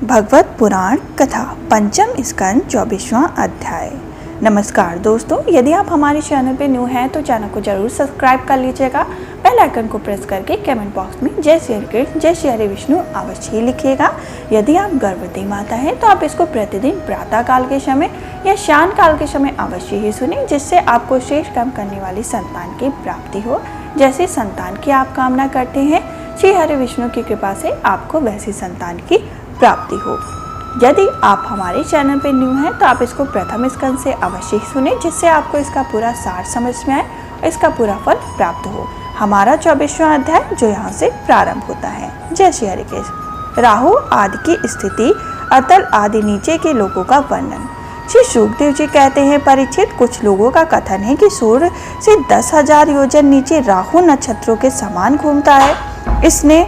भगवत पुराण कथा पंचम स्कंद 24वां अध्याय। नमस्कार दोस्तों, यदि आप हमारे चैनल पे न्यू हैं तो चैनल को जरूर सब्सक्राइब कर लीजिएगा। बेल आइकन को प्रेस करके कमेंट बॉक्स में जय श्री कृष्ण जय श्री हरि विष्णु अवश्य ही लिखिएगा। यदि आप गर्भवती माता हैं तो आप इसको प्रतिदिन प्रातः काल के समय या शाम काल के समय अवश्य ही सुने, जिससे आपको शेष काम करने वाली संतान की प्राप्ति हो। जैसे संतान की आप कामना करते हैं, श्री हरि विष्णु की कृपा से आपको वैसी संतान की प्राप्ति हो। यदि आप हमारे चैनल पर न्यू हैं तो आप इसको प्रथम स्कंद से अवश्य ही सुने, जिससे आपको इसका पूरा सार समझ में आए और इसका पूरा फल प्राप्त हो। हमारा 24वां अध्याय जो यहाँ से प्रारंभ होता है। जय श्री हरि कृष्ण। राहु आदि की स्थिति, अतल आदि नीचे के लोगों का वर्णन। श्री शुकदेव जी कहते हैं, परीक्षित, कुछ लोगों का कथन है कि सूर्य से 10,000 योजन नीचे राहु नक्षत्रों के समान घूमता है। इसने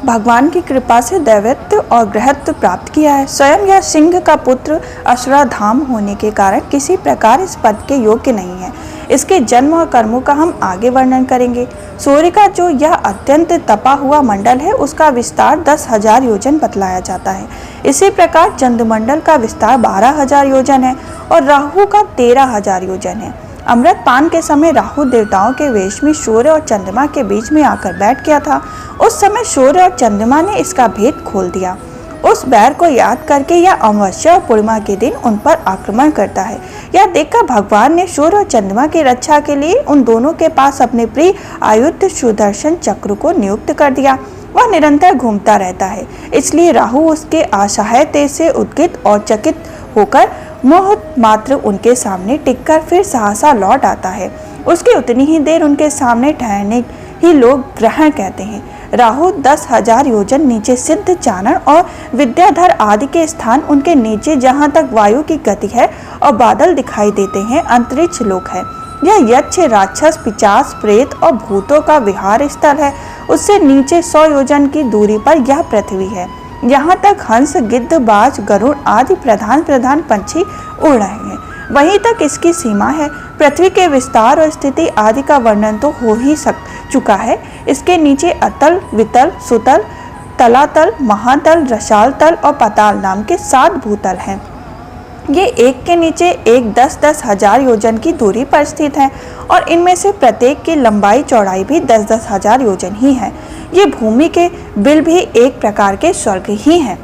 भगवान की कृपा से दैवत्व और गृहत्व प्राप्त किया है। स्वयं यह सिंह का पुत्र अश्वत्थाम होने के कारण किसी प्रकार इस पद के योग्य नहीं है। इसके जन्म और कर्मों का हम आगे वर्णन करेंगे। सूर्य का जो यह अत्यंत तपा हुआ मंडल है, उसका विस्तार 10,000 योजन बतलाया जाता है। इसी प्रकार चंद्रमंडल का विस्तार 12,000 योजन है और राहु का 13,000 योजन है। अमृत पान के समय राहु देवताओं के वेश में सूर्य और चंद्रमा के बीच में आकर बैठ गया था। उस समय सूर्य और चंद्रमा ने इसका भेद खोल दिया। उस बैर को याद करके यह अमावस्या और पूर्णिमा के दिन उन पर आक्रमण करता है। यह देखकर भगवान ने सूर्य और चंद्रमा की रक्षा के लिए उन दोनों के पास अपने प्रिय आयुध सुदर्शन चक्र को नियुक्त कर दिया। वह निरंतर घूमता रहता है, इसलिए राहु उसके असहाय तेज से उद्गित और चकित होकर मोह मात्र उनके सामने टिककर फिर सहसा लौट आता है। उसकी उतनी ही देर उनके सामने ठहरने ही लोग ग्रहण कहते हैं। राहु 10,000 योजन नीचे सिद्ध चानन और विद्याधर आदि के स्थान, उनके नीचे जहाँ तक वायु की गति है और बादल दिखाई देते हैं, अंतरिक्ष लोक है। यह यक्ष, राक्षस, पिशाच, प्रेत और भूतों का विहार स्थल है। उससे नीचे 100 योजन की दूरी पर यह पृथ्वी है। यहाँ तक हंस, गिद्ध, बाज, गरुड़ आदि प्रधान पंछी उड़ रहे हैं। वहीं तक इसकी सीमा है। पृथ्वी के विस्तार और स्थिति आदि का वर्णन तो हो ही चुका है। इसके नीचे अतल, वितल, सुतल, तलातल, महातल, रसाल तल और पताल नाम के 7 भूतल हैं। ये एक के नीचे एक 10-10 हजार योजन की दूरी पर स्थित है और इनमें से प्रत्येक की लंबाई चौड़ाई भी 10-10 हजार योजन ही है। ये भूमि के बिल भी एक प्रकार के स्वर्ग ही हैं।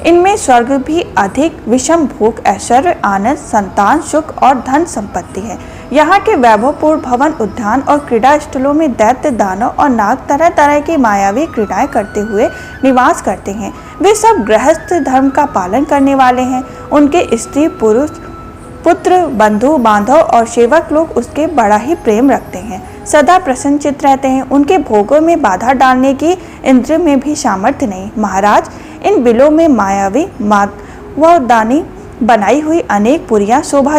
इनमें स्वर्ग भी अधिक विषम भोग, ऐश्वर्य, आनंद, संतान, सुख और धन संपत्ति है। यहाँ के वैभवपूर्ण भवन, उद्यान और क्रीड़ा स्थलों में दैत्य, दानव और नाग तरह तरह की मायावी क्रीड़ाएं करते हुए निवास करते हैं। वे सब गृहस्थ धर्म का पालन करने वाले हैं। उनके स्त्री, पुरुष, पुत्र, बंधु बांधव और सेवक लोग उसके बड़ा ही प्रेम रखते हैं, सदा प्रसन्नचित्त रहते हैं। उनके भोगों में बाधा डालने की इंद्र में भी सामर्थ्य नहीं। महाराज, इन बिलों में मायावी माधवदानी बनाई हुई अनेक पुरियां शोभा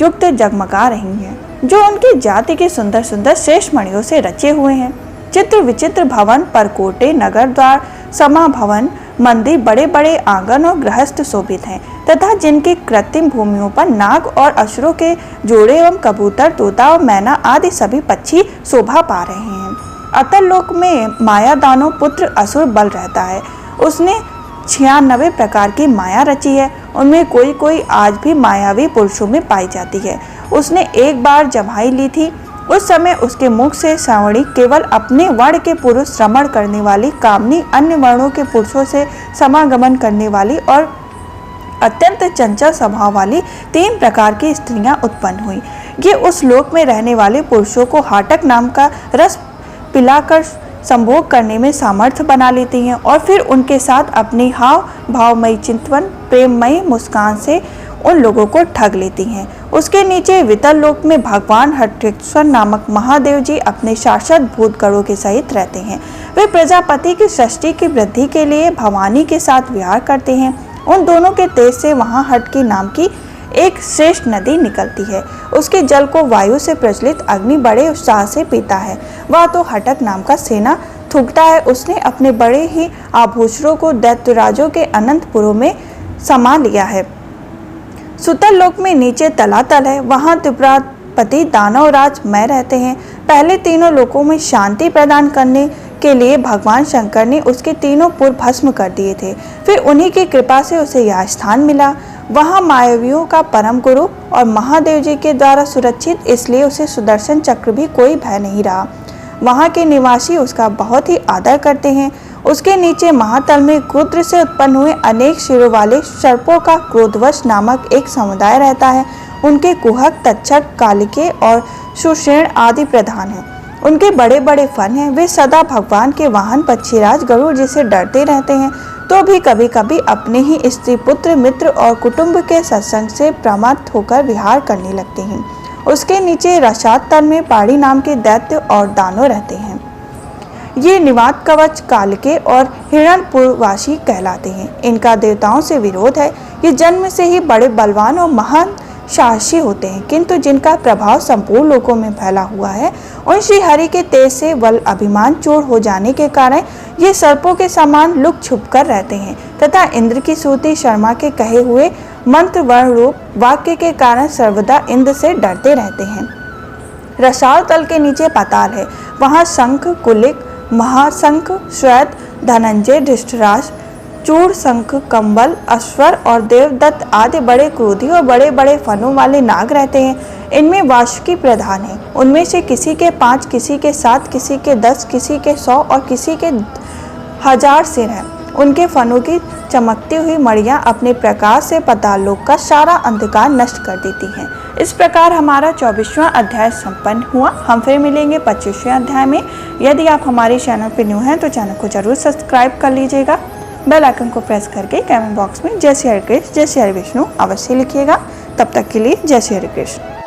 युक्त जगमगा रही हैं, जो उनकी जाति के सुंदर सुंदर श्रेष्ठ मणियों से रचे हुए हैं। चित्र विचित्र भवन, परकोटे, नगर द्वार, समा भवन, मंदिर, बड़े बड़े आंगन और गृहस्थ शोभित हैं तथा जिनकी कृत्रिम भूमियों पर नाग और असुरों के जोड़े एवं कबूतर, तोता और मैना आदि सभी पक्षी शोभा पा रहे हैं। अतल लोक में माया दानव पुत्र असुर बल रहता है। उसने 96 प्रकार की माया रची है। उनमें कोई कोई आज भी मायावी पुरुषों में पाई जाती है। उसने एक बार जमाई ली थी। उस समय उसके मुख से श्रावणी केवल अपने वर्ण के पुरुष श्रमण करने वाली, कामनी अन्य वर्णों के पुरुषों से समागमन करने वाली और अत्यंत चंचल स्वभाव वाली 3 प्रकार की स्त्रियां उत्पन्न हुई। ये उस लोक में रहने वाले पुरुषों को हाटक नाम का रस पिलाकर संभोग करने में सामर्थ्य बना लेती हैं और फिर उनके साथ अपनी हाव भावमयी चिंतवन, प्रेममयी मुस्कान से उन लोगों को ठग लेती हैं। उसके नीचे वितल लोक में भगवान हट्टेश्वर नामक महादेव जी अपने शाश्वत भूत गणों के सहित रहते हैं। वे प्रजापति की सृष्टि की वृद्धि के लिए भवानी के साथ विहार करते हैं। उन दोनों के तेज से वहाँ हटकी नाम की एक श्रेष्ठ नदी निकलती है। उसके जल को वायु से प्रज्वलित अग्नि बड़े उत्साह से पीता है। वह तो हटक नाम का सेना थूकता है। उसने अपने बड़े ही आभूषणों को दैत्यराजों के अनंतपुरों में समा लिया है। सुतल लोक में नीचे तलातल है। वहाँ त्रिपुरापति दानव राज मैं रहते हैं। पहले तीनों लोकों में शांति प्रदान करने के लिए भगवान शंकर ने उसके तीनों पुर भस्म कर दिए थे। फिर उन्हीं की कृपा से उसे यह स्थान मिला। वहाँ मायावियों का परम गुरु और महादेव जी के द्वारा सुरक्षित, इसलिए उसे सुदर्शन चक्र भी कोई भय नहीं रहा। वहाँ के निवासी उसका बहुत ही आदर करते हैं। उसके नीचे महातल में क्रुद्र से उत्पन्न हुए अनेक शिरों वाले सर्पों का क्रोधवश नामक एक समुदाय रहता है। उनके कुहक, तक्षक, कालिके और सुषेण आदि प्रधान हैं। उनके बड़े बड़े फन हैं। वे सदा भगवान के वाहन पक्षीराज गरुड़ जी से डरते रहते हैं, तो भी कभी कभी अपने ही स्त्री, पुत्र, मित्र और कुटुंब के सत्संग से प्रमत्त होकर विहार करने लगते हैं। उसके नीचे रसातल में पाड़ी नाम के दैत्य और दानव रहते हैं। ये निवात कवच, कालिके और हिरण्यपुरवासी कहलाते हैं। इनका देवताओं से विरोध है। ये जन्म से ही बड़े बलवान और महान साहसी होते हैं, किंतु जिनका प्रभाव संपूर्ण लोकों में फैला हुआ है, उन श्री हरि के तेज से बल अभिमान चूर हो जाने के कारण ये सर्पों के समान लुक छुप कर रहते हैं तथा इंद्र की सूती शर्मा के कहे हुए मंत्र वर्ण रूप वाक्य के कारण सर्वदा इंद्र से डरते रहते हैं। रसाल तल के नीचे पाताल है। वहाँ शंख, कुलिक, महाशंख, श्वेत, धनंजय, धृष्टराष्ट्र, चूड़, शंख, कंबल, अश्वर और देवदत्त आदि बड़े क्रोधी और बड़े बड़े फनों वाले नाग रहते हैं। इनमें वासुकी प्रधान है। उनमें से किसी के 5, किसी के 7, किसी के 10, किसी के 100 और किसी के 1000 सिर हैं। उनके फनों की चमकती हुई मणियां अपने प्रकाश से पाताल लोक का सारा अंधकार नष्ट कर देती हैं। इस प्रकार हमारा 24वां अध्याय संपन्न हुआ। हम फिर मिलेंगे 25वें अध्याय में। यदि आप हमारे चैनल पर न्यू हैं तो चैनल को जरूर सब्सक्राइब कर लीजिएगा। बेल आइकन को प्रेस करके कमेंट बॉक्स में जय श्री हरि कृष्ण, जय श्री हरि विष्णु अवश्य लिखिएगा। तब तक के लिए जय श्री हरि कृष्ण।